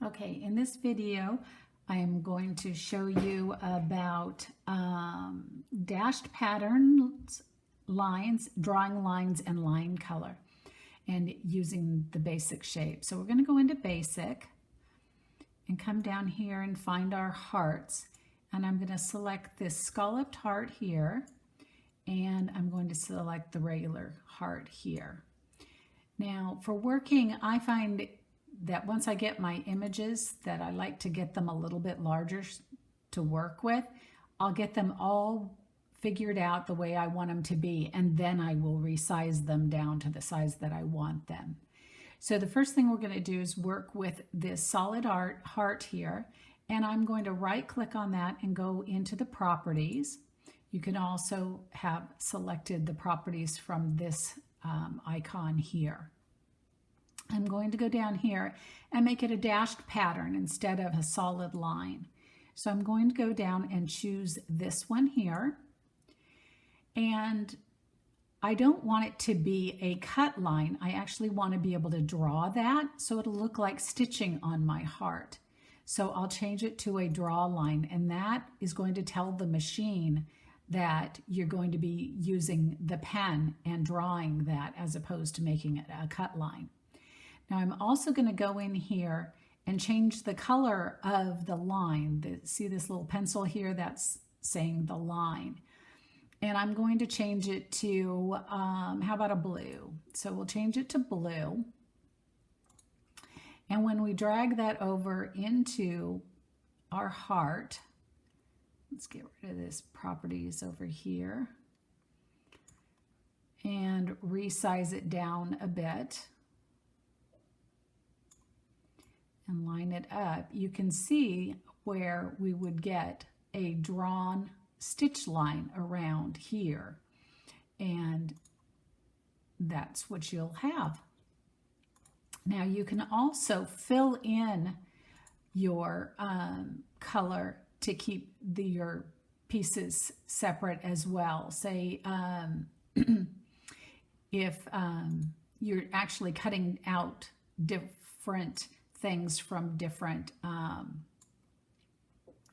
Okay, in this video, I am going to show you about dashed patterns, lines, drawing lines, and line color, and using the basic shape. So we're going to go into basic and come down here and find our hearts. And I'm going to select this scalloped heart here, and I'm going to select the regular heart here. Now, for working, I find that once I get my images that I like to get them a little bit larger to work with, I'll get them all figured out the way I want them to be, and then I will resize them down to the size that I want them. So the first thing we're going to do is work with this solid heart here, and I'm going to right click on that and go into the properties. You can also have selected the properties from this icon here. I'm going to go down here and make it a dashed pattern instead of a solid line. So I'm going to go down and choose this one here. And I don't want it to be a cut line. I actually want to be able to draw that so it'll look like stitching on my heart. So I'll change it to a draw line, and that is going to tell the machine that you're going to be using the pen and drawing that as opposed to making it a cut line. Now I'm also going to go in here and change the color of the line. See this little pencil here that's saying the line. And I'm going to change it to, how about a blue? So we'll change it to blue. And when we drag that over into our heart, let's get rid of this properties over here and resize it down a bit and line it up. You can see where we would get a drawn stitch line around here, and that's what you'll have. Now you can also fill in your color to keep your pieces separate as well. Say if you're actually cutting out different things from different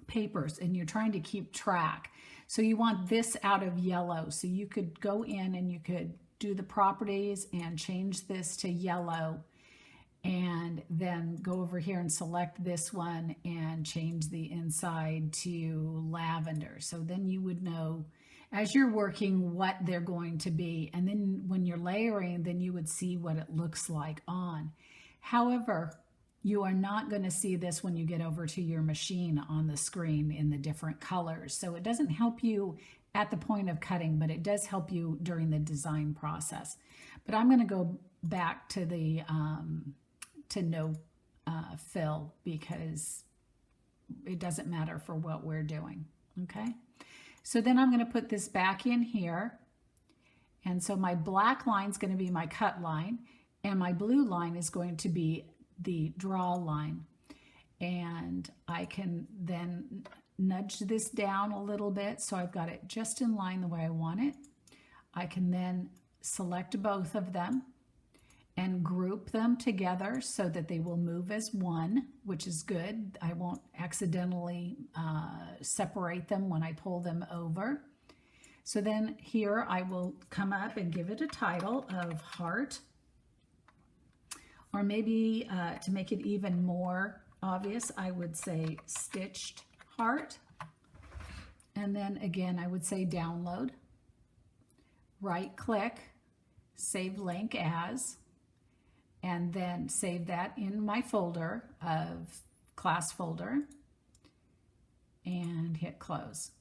papers and you're trying to keep track. So you want this out of yellow. So you could go in and you could do the properties and change this to yellow, and then go over here and select this one and change the inside to lavender. So then you would know as you're working what they're going to be. And then when you're layering, then you would see what it looks like on. However, you are not going to see this when you get over to your machine on the screen in the different colors. So it doesn't help you at the point of cutting, but it does help you during the design process. But I'm going to go back to the no fill because it doesn't matter for what we're doing. Okay. So then I'm going to put this back in here. And so my black line is going to be my cut line, and my blue line is going to be the draw line. And I can then nudge this down a little bit so I've got it just in line the way I want it. I can then select both of them and group them together so that they will move as one, which is good. I won't accidentally separate them when I pull them over. So then here I will come up and give it a title of heart. Or maybe to make it even more obvious, I would say stitched heart. And then again, I would say download. Right click, save link as, and then save that in my folder of class folder and hit close.